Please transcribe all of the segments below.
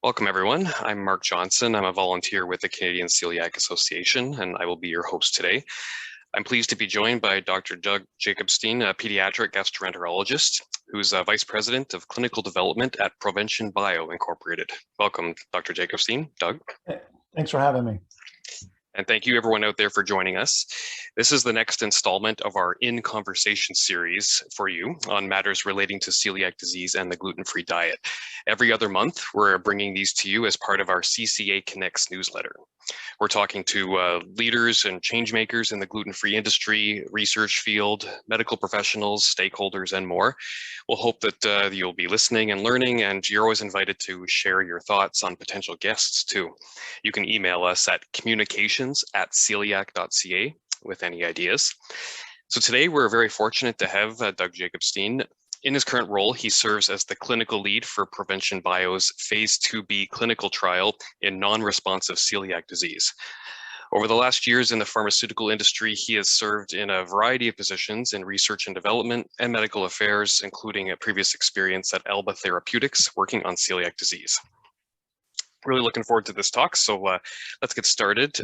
Welcome, everyone. I'm Mark Johnson. I'm a volunteer with the Canadian Celiac Association, and I will be your host today. I'm pleased to be joined by Dr. Doug Jacobstein, a pediatric gastroenterologist, who's Vice President of Clinical Development at Provention Bio, Incorporated. Welcome, Dr. Jacobstein. Doug. Thanks for having me. And thank you everyone out there for joining us. This is the next installment of our In Conversation series for you on matters relating to celiac disease and the gluten-free diet. Every other month, we're bringing these to you as part of our CCA Connects newsletter. We're talking to leaders and change makers in the gluten-free industry, research field, medical professionals, stakeholders, and more. We'll hope that you'll be listening and learning, and you're always invited to share your thoughts on potential guests too. You can email us at communications@celiac.ca with any ideas. So today we're very fortunate to have Doug Jacobstein. In his current role, he serves as the clinical lead for Provention Bio's Phase 2b clinical trial in non-responsive celiac disease. Over the last years in the pharmaceutical industry, he has served in a variety of positions in research and development and medical affairs, including a previous experience at Alba Therapeutics working on celiac disease. Really looking forward to this talk, so let's get started.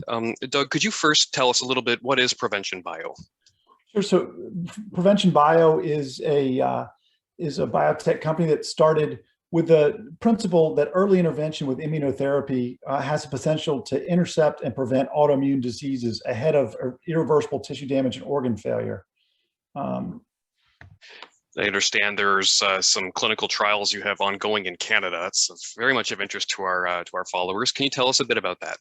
Doug, could you first tell us a little bit, what is Provention Bio? Sure. So Provention Bio is a biotech company that started with the principle that early intervention with immunotherapy has the potential to intercept and prevent autoimmune diseases ahead of irreversible tissue damage and organ failure. I understand there's some clinical trials you have ongoing in Canada. That's very much of interest to our followers. Can you tell us a bit about that?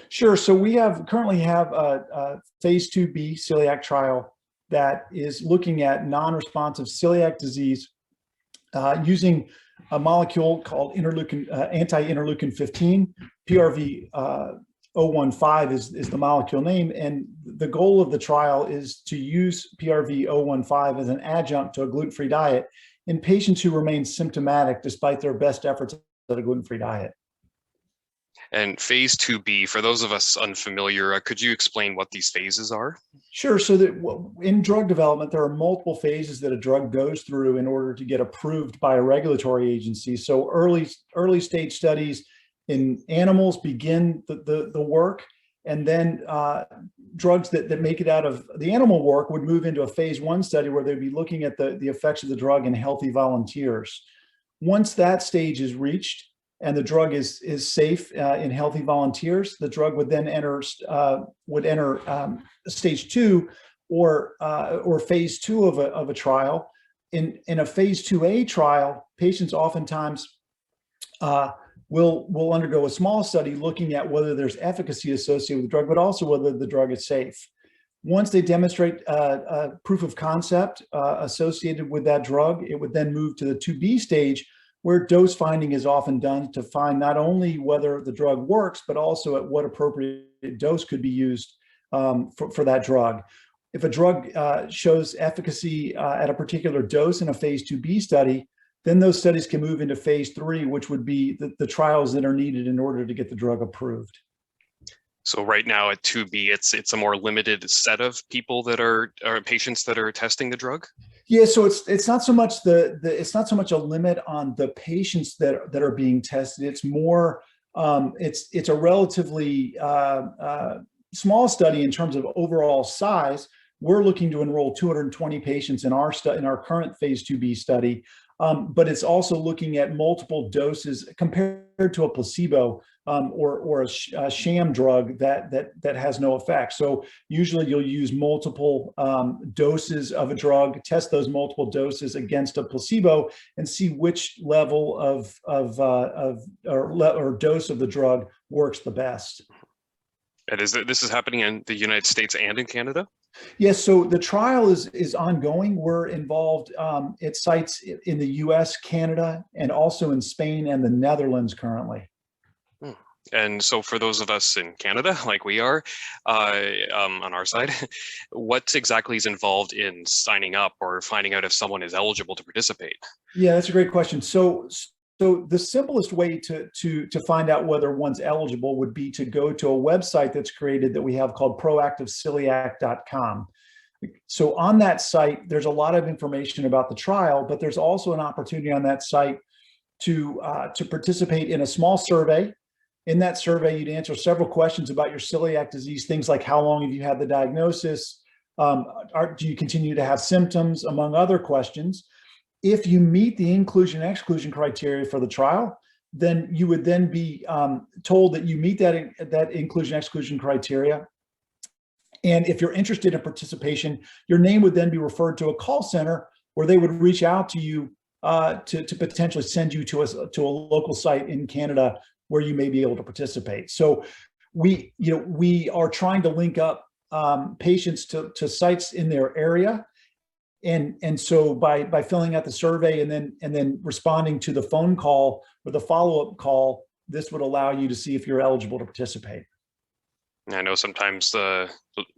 Sure. So we currently have a Phase 2b celiac trial that is looking at non-responsive celiac disease using a molecule called anti-interleukin 15. PRV 015 is the molecule name, and the goal of the trial is to use PRV 015 as an adjunct to a gluten-free diet in patients who remain symptomatic despite their best efforts at a gluten-free diet. And Phase 2b, for those of us unfamiliar, could you explain what these phases are? Sure. So that in drug development, there are multiple phases that a drug goes through in order to get approved by a regulatory agency. So early stage studies in animals begin the work, and then drugs that make it out of the animal work would move into a Phase 1 study where they'd be looking at the effects of the drug in healthy volunteers. Once that stage is reached, and the drug is safe in healthy volunteers, the drug would then enter stage 2 or Phase 2 of a trial. In a Phase 2a trial, patients oftentimes will undergo a small study looking at whether there's efficacy associated with the drug, but also whether the drug is safe. Once they demonstrate proof of concept associated with that drug, it would then move to the 2b stage, where dose finding is often done to find not only whether the drug works, but also at what appropriate dose could be used for that drug. If a drug shows efficacy at a particular dose in a Phase 2b study, then those studies can move into Phase 3, which would be the trials that are needed in order to get the drug approved. So right now at 2b, it's a more limited set of people that are patients that are testing the drug? Yeah, so it's not so much it's not so much a limit on the patients that are being tested. It's more it's a relatively small study in terms of overall size. We're looking to enroll 220 patients in our current Phase 2b study, but it's also looking at multiple doses compared to a placebo or a sham drug that has no effect. So usually you'll use multiple doses of a drug, test those multiple doses against a placebo, and see which level or dose of the drug works the best. And this is happening in the United States and in Canada? Yes, so the trial is ongoing. We're involved at sites in the US, Canada, and also in Spain and the Netherlands currently. And so for those of us in Canada, like we are on our side, what exactly is involved in signing up or finding out if someone is eligible to participate? Yeah, that's a great question. So the simplest way to find out whether one's eligible would be to go to a website that's created that we have called PROACTIVECeliac.com. So on that site, there's a lot of information about the trial, but there's also an opportunity on that site to participate in a small survey. In that survey, you'd answer several questions about your celiac disease, things like how long have you had the diagnosis, do you continue to have symptoms, among other questions. If you meet the inclusion and exclusion criteria for the trial, then you would then be told that you meet that inclusion exclusion criteria. And if you're interested in participation, your name would then be referred to a call center where they would reach out to you to potentially send you to a local site in Canada where you may be able to participate. So we are trying to link up patients to sites in their area. And so by filling out the survey and then responding to the phone call or the follow-up call, this would allow you to see if you're eligible to participate. I know sometimes the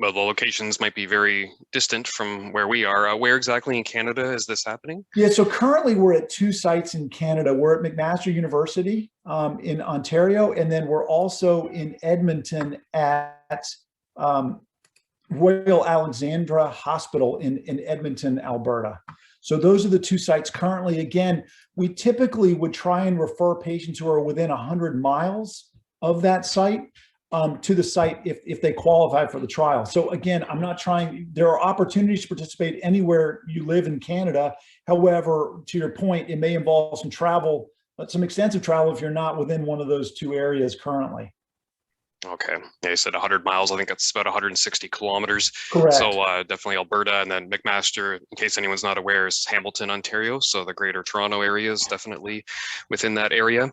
locations might be very distant from where we are. Where exactly in Canada is this happening? Yeah, so currently we're at 2 sites in Canada. We're at McMaster University in Ontario, and then we're also in Edmonton at Royal Alexandra Hospital in Edmonton, Alberta. So those are the 2 sites currently. Again, we typically would try and refer patients who are within 100 miles of that site to the site if they qualify for the trial. So again, there are opportunities to participate anywhere you live in Canada. However, to your point, it may involve some travel, some extensive travel if you're not within one of those 2 areas currently. Okay. Yeah, you said 100 miles. I think that's about 160 kilometers. Correct. So definitely Alberta, and then McMaster, in case anyone's not aware, is Hamilton, Ontario. So the Greater Toronto area is definitely within that area.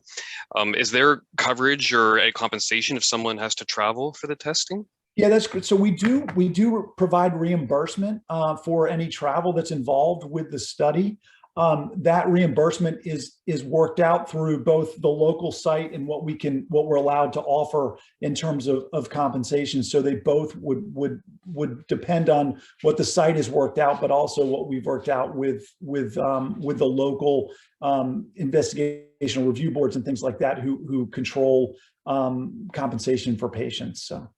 Is there coverage or a compensation if someone has to travel for the testing? Yeah, that's good. So we do provide reimbursement for any travel that's involved with the study. That reimbursement is worked out through both the local site and what we're allowed to offer in terms of compensation. So they both would depend on what the site has worked out, but also what we've worked out with the local investigational review boards and things like that who control compensation for patients. So.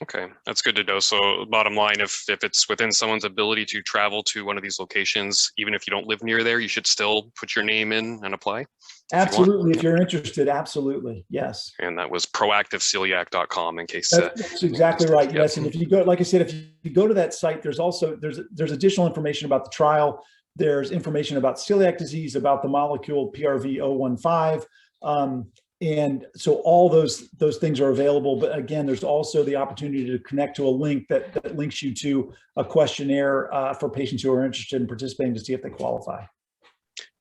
Okay, that's good to know. So bottom line, if it's within someone's ability to travel to one of these locations, even if you don't live near there, you should still put your name in and apply? Absolutely, if you're interested, absolutely, yes. And that was proactiveceliac.com in case. That's exactly right, yes. And if you go, like I said, if you go to that site, there's additional information about the trial. There's information about celiac disease, about the molecule PRV015. And so all those things are available. But again, there's also the opportunity to connect to a link that links you to a questionnaire for patients who are interested in participating to see if they qualify.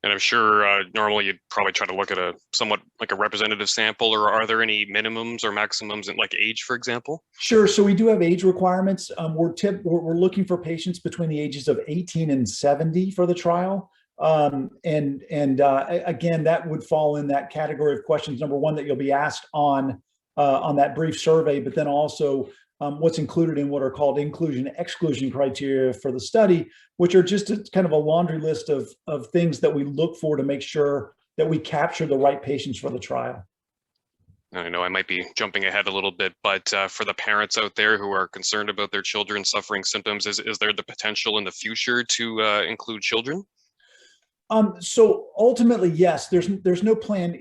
And I'm sure normally you'd probably try to look at a somewhat like a representative sample, or are there any minimums or maximums in like age, for example? Sure. So we do have age requirements. We're looking for patients between the ages of 18 and 70 for the trial. Again, that would fall in that category of questions. Number one, that you'll be asked on that brief survey, but then also what's included in what are called inclusion exclusion criteria for the study, which are just kind of a laundry list of things that we look for to make sure that we capture the right patients for the trial. I know I might be jumping ahead a little bit, but for the parents out there who are concerned about their children suffering symptoms, is there the potential in the future to include children? So ultimately, yes, there's no plan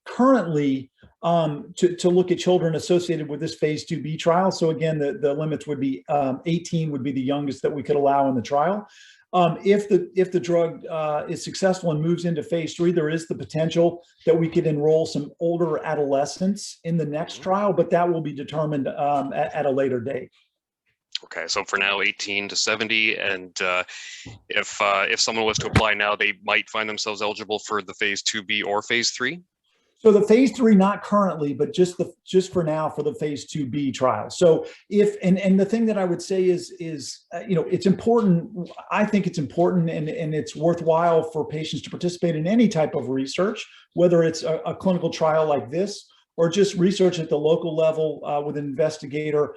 currently to look at children associated with this phase 2B trial. So again, the limits would be 18 would be the youngest that we could allow in the trial. If the drug is successful and moves into phase 3, there is the potential that we could enroll some older adolescents in the next trial, but that will be determined at a later date. Okay, so for now, 18 to 70, and if someone was to apply now, they might find themselves eligible for the phase 2B or phase 3? So the phase 3, not currently, but just for now for the phase 2B trial. So and the thing that I would say is it's important. I think it's important and it's worthwhile for patients to participate in any type of research, whether it's a clinical trial like this or just research at the local level with an investigator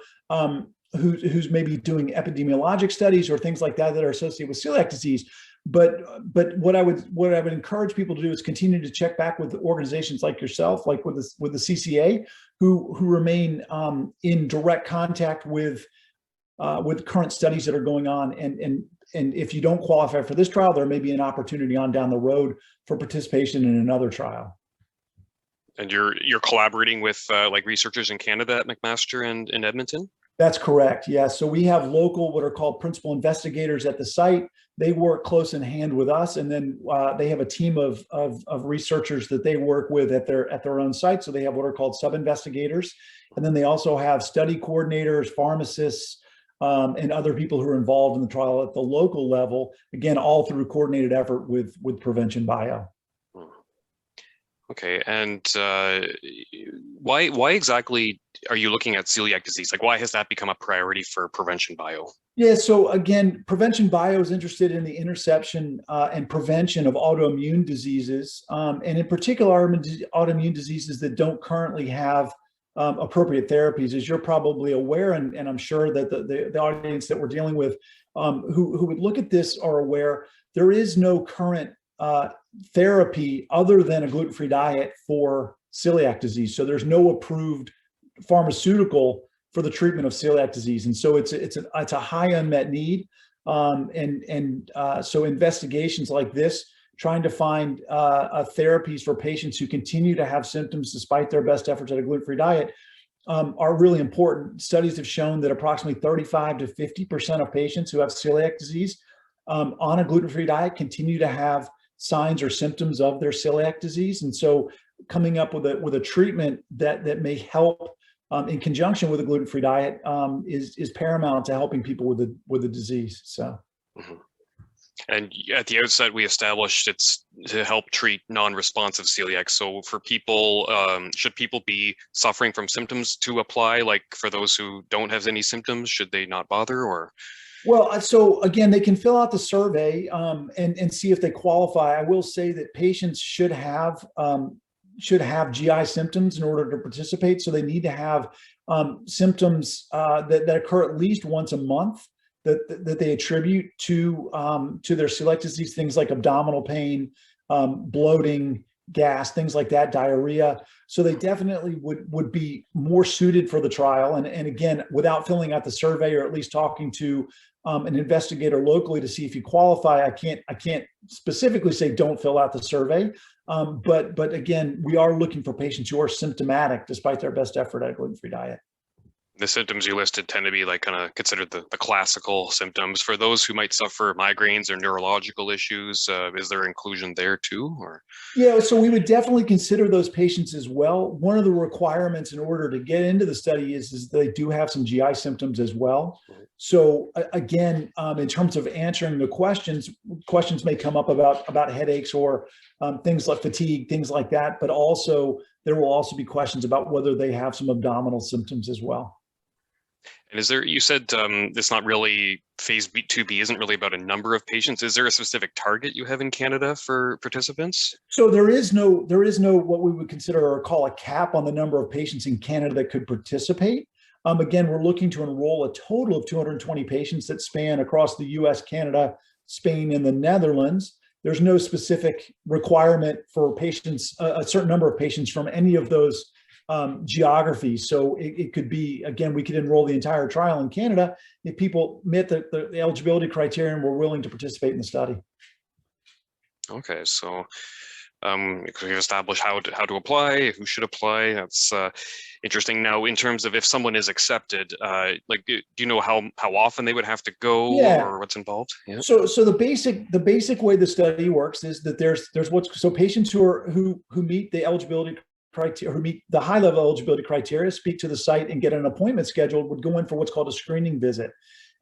who's maybe doing epidemiologic studies or things like that are associated with celiac disease. But what I would encourage people to do is continue to check back with organizations like yourself, like with the CCA, who remain in direct contact with with current studies that are going on. And if you don't qualify for this trial, there may be an opportunity on down the road for participation in another trial. And you're collaborating with like researchers in Canada at McMaster and in Edmonton? That's correct. Yeah. So we have local, what are called principal investigators at the site. They work close in hand with us, and then they have a team of researchers that they work with at their own site. So they have what are called sub-investigators, and then they also have study coordinators, pharmacists, and other people who are involved in the trial at the local level. Again, all through coordinated effort with Provention Bio. Okay, and why exactly are you looking at celiac disease? Like, why has that become a priority for Provention Bio? Yeah, so again, Provention Bio is interested in the interception and prevention of autoimmune diseases, and in particular, autoimmune diseases that don't currently have appropriate therapies. As you're probably aware, and I'm sure that the audience that we're dealing with who would look at this are aware, there is no current therapy other than a gluten-free diet for celiac disease. So there's no approved pharmaceutical for the treatment of celiac disease, and so it's a high unmet need. So investigations like this, trying to find therapies for patients who continue to have symptoms despite their best efforts at a gluten-free diet, are really important. Studies have shown that approximately 35 to 50% of patients who have celiac disease on a gluten-free diet continue to have signs or symptoms of their celiac disease. And so coming up with a treatment that may help in conjunction with a gluten-free diet is paramount to helping people with the disease. So. Mm-hmm. And at the outset, we established it's to help treat non-responsive celiac. So for people, should people be suffering from symptoms to apply? Like for those who don't have any symptoms, should they not bother, or? Well, so again, they can fill out the survey and see if they qualify. I will say that patients should have GI symptoms in order to participate. So they need to have symptoms that occur at least once a month that they attribute to their celiac disease, things like abdominal pain, bloating, gas, things like that, diarrhea. So they definitely would be more suited for the trial. And again, without filling out the survey, or at least talking to an investigator locally to see if you qualify, I can't specifically say don't fill out the survey. But again, we are looking for patients who are symptomatic despite their best effort at a gluten-free diet. The symptoms you listed tend to be like kind of considered the classical symptoms. For those who might suffer migraines or neurological issues, is there inclusion there too, or? Yeah, so we would definitely consider those patients as well. One of the requirements in order to get into the study is they do have some GI symptoms as well. So again, in terms of answering the questions may come up about headaches or things like fatigue, things like that, but also there will also be questions about whether they have some abdominal symptoms as well. And is there, you said it's not really phase 2B isn't really about a number of patients. Is there a specific target you have in Canada for participants? So there is no what we would consider or call a cap on the number of patients in Canada that could participate. Again, we're looking to enroll a total of 220 patients that span across the US, Canada, Spain, and the Netherlands. There's no specific requirement for patients, a certain number of patients from any of those geographies. So it could be, again, we could enroll the entire trial in Canada if people met the eligibility criteria and were willing to participate in the study. Okay, so we've established how to apply, who should apply. That's interesting. Now, in terms of if someone is accepted, like, do you know how often they would have to go, or what's involved? Yeah. So the basic way the study works is that there's patients who meet the eligibility criteria, who meet the high level eligibility criteria, speak to the site and get an appointment scheduled, would go in for what's called a screening visit.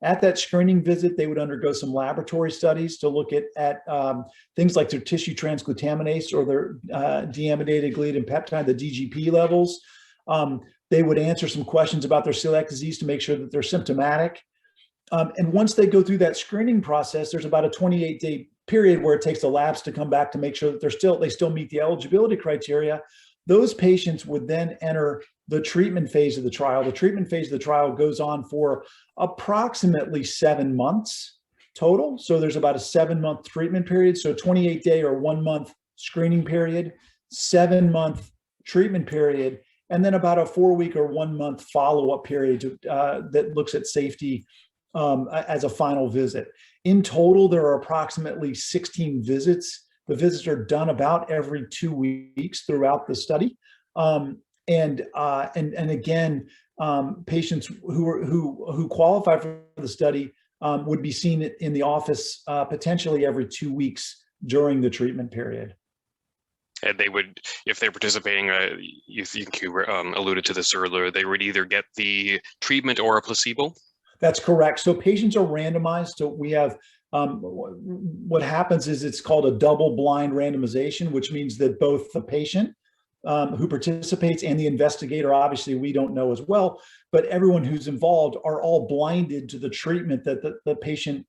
At that screening visit, they would undergo some laboratory studies to look at things like their tissue transglutaminase or their deamidated gliadin peptide, the DGP levels. They would answer some questions about their celiac disease to make sure that they're symptomatic. And once they go through that screening process, there's about a 28-day period where it takes the labs to come back to make sure that they still meet the eligibility criteria. Those patients would then enter the treatment phase of the trial. The treatment phase of the trial goes on for approximately 7 months total. So there's about a 7-month treatment period. So 28-day or 1 month screening period, 7-month treatment period. and then about a 4-week or 1-month follow-up period that looks at safety as a final visit. In total, there are approximately 16 visits. The visits are done about every 2 weeks throughout the study. And again, patients who qualify for the study would be seen in the office potentially every 2 weeks during the treatment period. And they would, if they're participating, you think you alluded to this earlier, they would either get the treatment or a placebo? That's correct. So patients are randomized. So we have, what happens is it's called a double-blind randomization, which means that both the patient who participates and the investigator, obviously we don't know as well, but everyone who's involved are all blinded to the treatment that the patient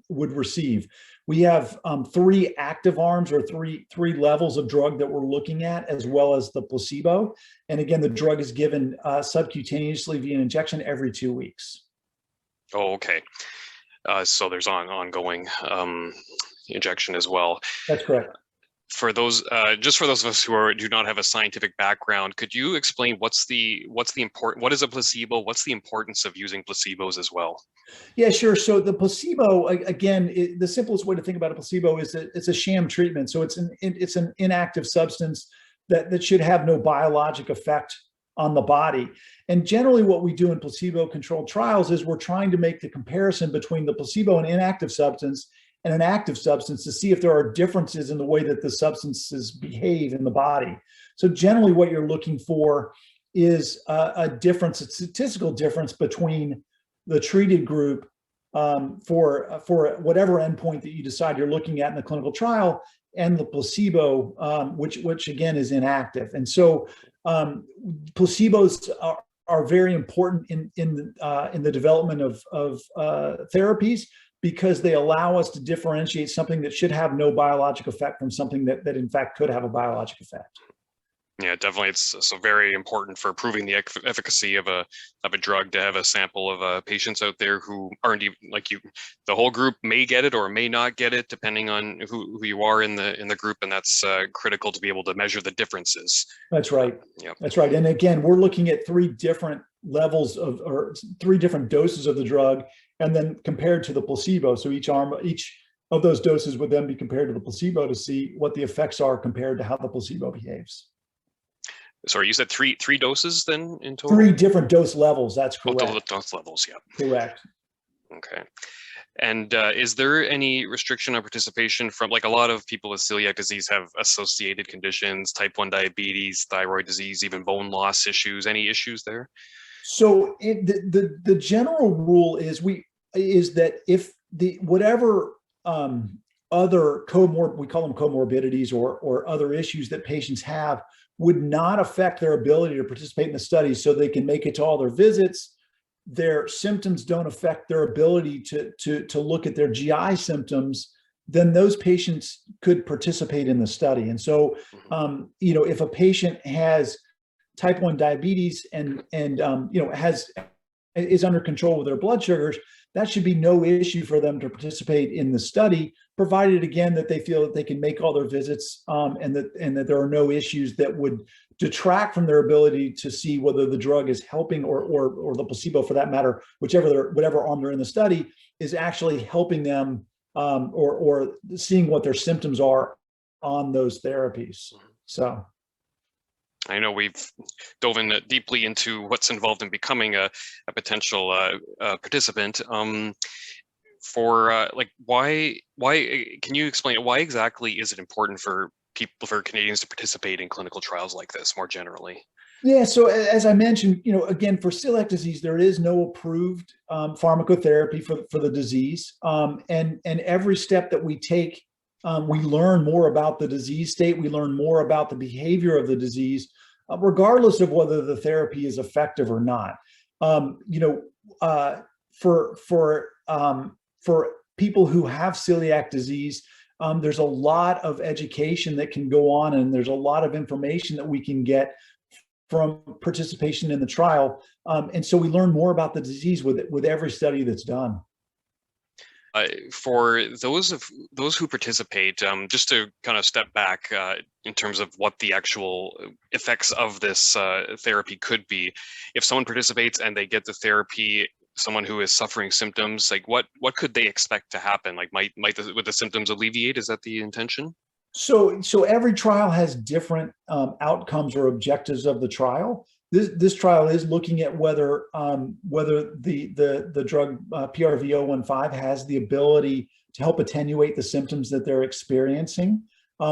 would receive. We have 3 active arms, or three levels of drug that we're looking at, as well as the placebo. And again, the drug is given subcutaneously via an injection every 2 weeks. Oh, okay. So there's ongoing injection as well. That's correct. For those, just for those of us who do not have a scientific background, could you explain what is a placebo? What's the importance of using placebos as well? Yeah, sure. So the placebo, again, the simplest way to think about a placebo is that it's a sham treatment. So it's an inactive substance that should have no biologic effect on the body. And generally what we do in placebo-controlled trials is we're trying to make the comparison between the placebo and inactive substance and an active substance to see if there are differences in the way that the substances behave in the body. So generally what you're looking for is a difference, a statistical difference between the treated group for whatever endpoint that you decide you're looking at in the clinical trial, and the placebo, which again is inactive. And so placebos are very important in the development of therapies, because they allow us to differentiate something that should have no biologic effect from something that in fact could have a biologic effect. Yeah, definitely. It's so very important for proving the efficacy of a drug to have a sample of patients out there who aren't even like you. The whole group may get it or may not get it, depending on who you are in the group, and that's critical to be able to measure the differences. That's right. Yeah, that's right. And again, we're looking at 3 different levels or 3 different doses of the drug, and then compared to the placebo. So each of those doses would then be compared to the placebo to see what the effects are compared to how the placebo behaves. Sorry, you said three doses then in total? 3 different dose levels. That's correct. Oh, dose levels, yeah. Correct. Okay. And is there any restriction on participation from, like, a lot of people with celiac disease have associated conditions, type 1 diabetes, thyroid disease, even bone loss issues? Any issues there? So the general rule is that if whatever other we call them comorbidities or other issues that patients have would not affect their ability to participate in the study, so they can make it to all their visits, their symptoms don't affect their ability to look at their GI symptoms, then those patients could participate in the study. And so, if a patient has type 1 diabetes and is under control with their blood sugars, that should be no issue for them to participate in the study, provided again that they feel that they can make all their visits and that there are no issues that would detract from their ability to see whether the drug is helping or the placebo, for that matter, whatever arm they're in the study, is actually helping them or seeing what their symptoms are on those therapies. So I know we've dove in deeply into what's involved in becoming a potential participant. Why can you explain why exactly is it important for Canadians to participate in clinical trials like this more generally? Yeah, so as I mentioned, again, for celiac disease, there is no approved pharmacotherapy for the disease, and every step that we take, we learn more about the disease state. We learn more about the behavior of the disease, regardless of whether the therapy is effective or not. For people who have celiac disease, there's a lot of education that can go on, and there's a lot of information that we can get from participation in the trial. And so we learn more about the disease with every study that's done. For those who participate, just to kind of step back in terms of what the actual effects of this therapy could be, if someone participates and they get the therapy, someone who is suffering symptoms, like what could they expect to happen? Like would the symptoms alleviate? Is that the intention? So every trial has different outcomes or objectives of the trial. This trial is looking at whether the drug PRV-015 has the ability to help attenuate the symptoms that they're experiencing.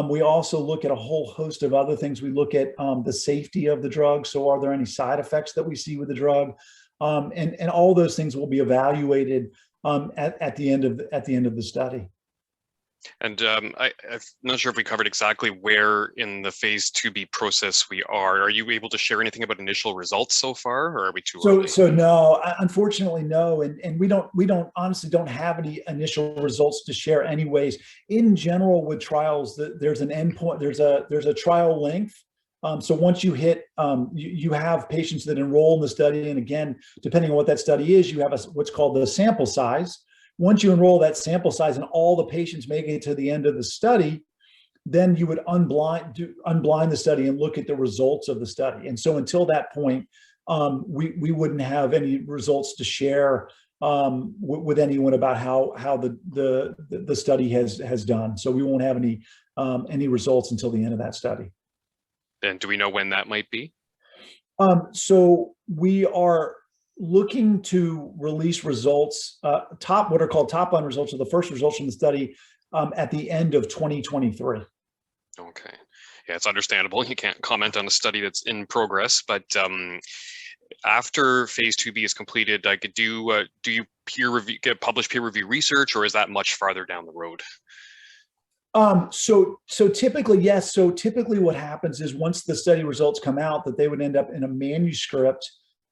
We also look at a whole host of other things. We look at the safety of the drug. So are there any side effects that we see with the drug? And all those things will be evaluated at the end of the study. And I'm not sure if we covered exactly where in the phase 2B process we are. Are you able to share anything about initial results so far, or are we too early? So no, unfortunately, no. And we honestly don't have any initial results to share anyways. In general, with trials, there's an endpoint, there's a trial length. So once you hit, you have patients that enroll in the study. And again, depending on what that study is, you have what's called the sample size. Once you enroll that sample size and all the patients make it to the end of the study, then you would unblind the study and look at the results of the study. And so until that point, we wouldn't have any results to share with anyone about how the study has done. So we won't have any results until the end of that study. And do we know when that might be? So we are looking to release results, what are called top-line results, or the first results from the study, at the end of 2023. Okay. Yeah, it's understandable. You can't comment on a study that's in progress, but after phase 2B is completed, do you publish peer review research, or is that much farther down the road? So typically, yes. So typically what happens is once the study results come out, that they would end up in a manuscript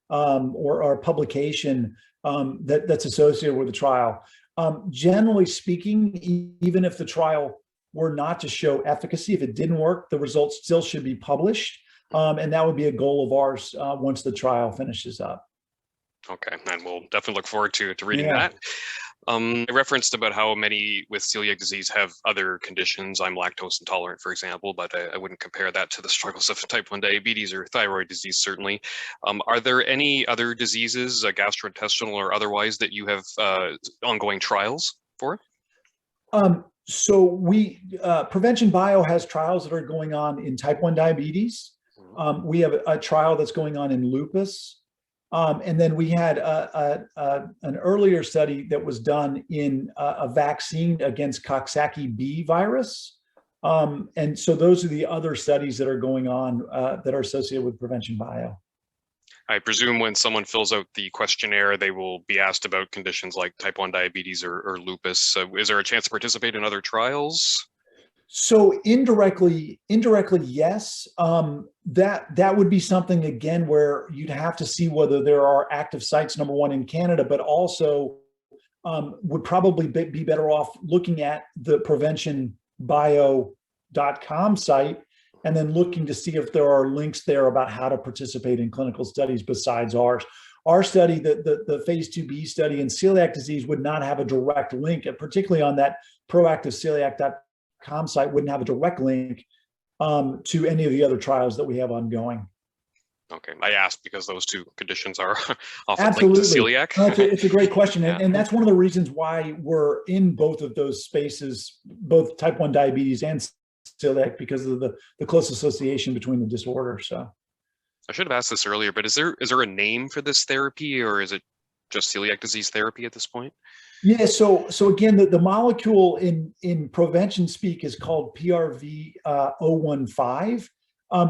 or a publication that's associated with the trial. Generally speaking, even if the trial were not to show efficacy, if it didn't work, the results still should be published. And that would be a goal of ours once the trial finishes up. Okay, and we'll definitely look forward to reading that. I referenced about how many with celiac disease have other conditions. I'm lactose intolerant, for example, but I wouldn't compare that to the struggles of type 1 diabetes or thyroid disease, certainly. Are there any other diseases, gastrointestinal or otherwise, that you have ongoing trials for? So Provention Bio has trials that are going on in type 1 diabetes. We have a trial that's going on in lupus. And then we had an earlier study that was done in a vaccine against Coxsackie B virus. And so those are the other studies that are going on that are associated with Provention Bio. I presume when someone fills out the questionnaire, they will be asked about conditions like type 1 diabetes or lupus. Is there a chance to participate in other trials? So indirectly, yes. That would be something, again, where you'd have to see whether there are active sites, number one, in Canada, but also would probably be better off looking at the proventionbio.com site and then looking to see if there are links there about how to participate in clinical studies besides ours. Our study, the phase 2B study in celiac disease, would not have a direct link, and particularly on that PROACTIVECeliac.com site wouldn't have a direct link to any of the other trials that we have ongoing. Okay, I asked because those two conditions are often Absolutely linked to celiac. No, it's a great question, and that's one of the reasons why we're in both of those spaces, both type 1 diabetes and celiac, because of the close association between the disorders. So I should have asked this earlier, but is there a name for this therapy, or is it just celiac disease therapy at this point? Yeah, so again, the molecule in prevention speak is called PRV-015.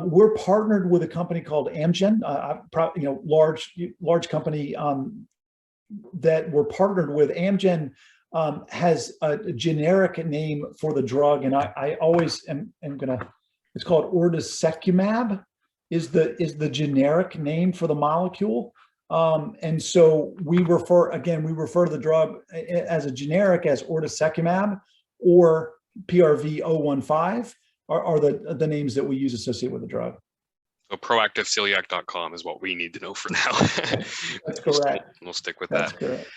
We're partnered with a company called Amgen, large company that we're partnered with. Amgen has a generic name for the drug, and I always am gonna. It's called ordesekimab, is the generic name for the molecule. And so we refer to the drug as a generic as ordesekimab or PRV-015 are the names that we use associated with the drug. So proactiveceliac.com is what we need to know for now. That's correct. We'll stick with That's that. correct.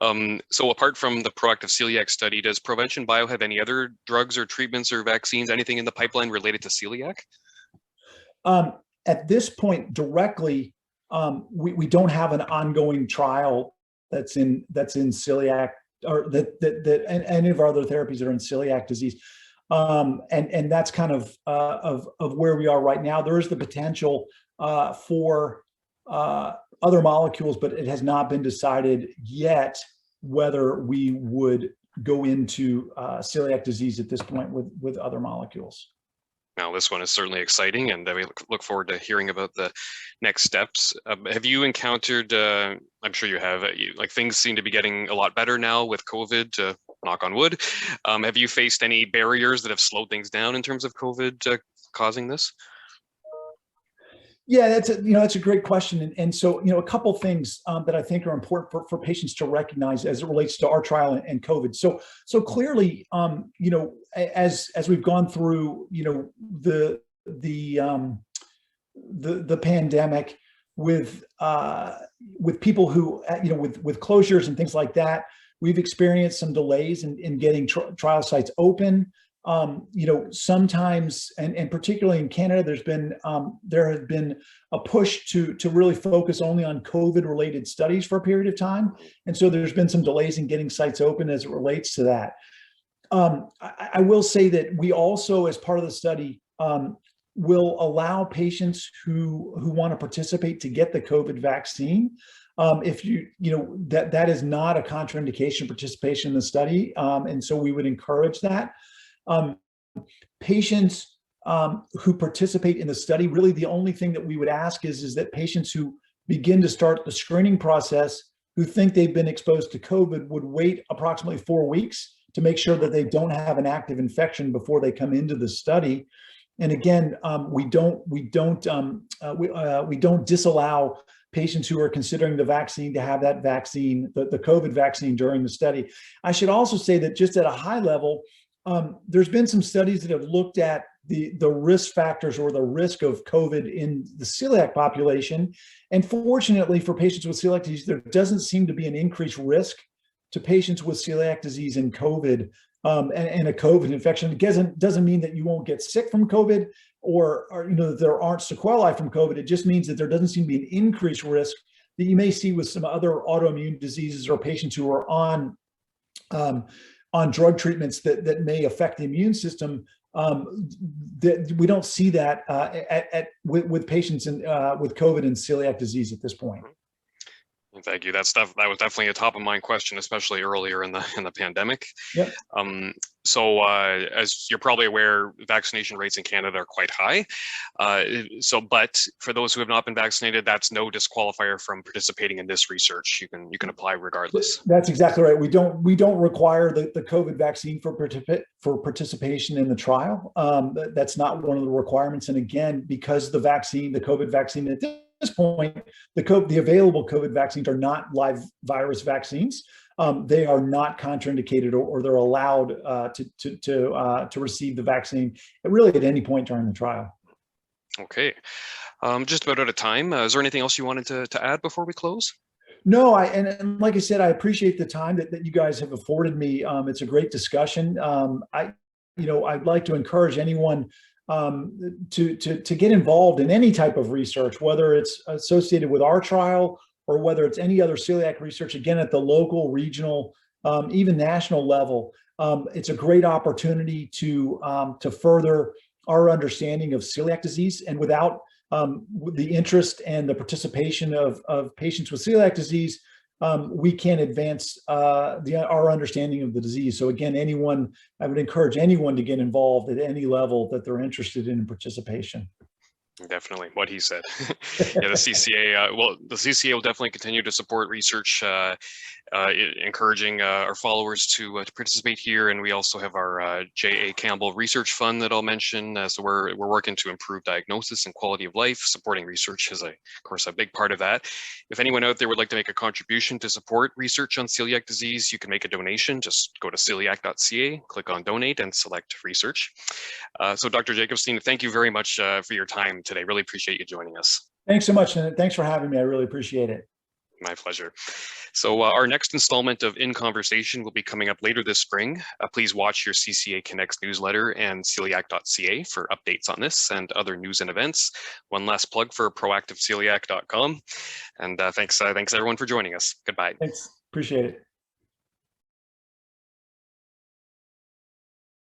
So apart from the PROACTIVE Celiac Study, does Provention Bio have any other drugs or treatments or vaccines, anything in the pipeline related to celiac? At this point, directly, we don't have an ongoing trial that's in celiac, or that any of our other therapies that are in celiac disease. And that's kind of where we are right now. There is the potential for other molecules, but it has not been decided yet whether we would go into celiac disease at this point with other molecules. Now, this one is certainly exciting, and we look forward to hearing about the next steps. Have you encountered, I'm sure you have, like things seem to be getting a lot better now with COVID, knock on wood. Have you faced any barriers that have slowed things down in terms of COVID causing this? Yeah, that's a great question. And so, a couple things that I think are important for patients to recognize as it relates to our trial and COVID. So clearly, as we've gone through, the pandemic with people who, with closures and things like that, we've experienced some delays in getting trial sites open. Sometimes, and particularly in Canada, there has been a push to really focus only on COVID-related studies for a period of time, and so there's been some delays in getting sites open as it relates to that. I will say that we also, as part of the study, will allow patients who want to participate to get the COVID vaccine. If that is not a contraindication participation in the study, and so we would encourage that. Patients who participate in the study, really the only thing that we would ask is that patients who begin to start the screening process, who think they've been exposed to COVID, would wait approximately 4 weeks to make sure that they don't have an active infection before they come into the study. And again, we don't disallow patients who are considering the vaccine to have that vaccine, the COVID vaccine, during the study. I should also say that just at a high level, there's been some studies that have looked at the risk factors or the risk of COVID in the celiac population. And fortunately for patients with celiac disease, there doesn't seem to be an increased risk to patients with celiac disease and COVID, and a COVID infection. It doesn't mean that you won't get sick from COVID or that there aren't sequelae from COVID. It just means that there doesn't seem to be an increased risk that you may see with some other autoimmune diseases or patients who are on drug treatments that may affect the immune system. That we don't see that with patients with COVID and celiac disease at this point. Thank you. That was definitely a top of mind question, especially earlier in the pandemic. Yep. So as you're probably aware, vaccination rates in Canada are quite high. But for those who have not been vaccinated, that's no disqualifier from participating in this research. You can apply regardless. That's exactly right. We don't require the COVID vaccine for participation in the trial. That's not one of the requirements. And again, because the COVID vaccine at this point, the available COVID vaccines are not live virus vaccines. They are not contraindicated, or they're allowed to receive the vaccine really at any point during the trial. Okay, just about out of time. Is there anything else you wanted to add before we close? No, and like I said, I appreciate the time that you guys have afforded me. It's a great discussion. I'd like to encourage anyone to get involved in any type of research, whether it's associated with our trial or whether it's any other celiac research, again, at the local, regional, even national level. It's a great opportunity to further our understanding of celiac disease. And without the interest and the participation of patients with celiac disease, we can advance our understanding of the disease. So again, I would encourage anyone to get involved at any level that they're interested in participation. Definitely what he said. Yeah, the CCA, the CCA will definitely continue to support research, encouraging our followers to participate here. And we also have our J.A. Campbell Research Fund that I'll mention. So we're working to improve diagnosis and quality of life. Supporting research is, of course, a big part of that. If anyone out there would like to make a contribution to support research on celiac disease, you can make a donation. Just go to celiac.ca, click on donate, and select research. So Dr. Jacobstein, thank you very much for your time today. Really appreciate you joining us. Thanks so much, and thanks for having me. I really appreciate it. My pleasure. So our next installment of In Conversation will be coming up later this spring. Please watch your CCA Connects newsletter and celiac.ca for updates on this and other news and events. One last plug for proactiveceliac.com. And thanks everyone for joining us. Goodbye. Thanks. Appreciate it.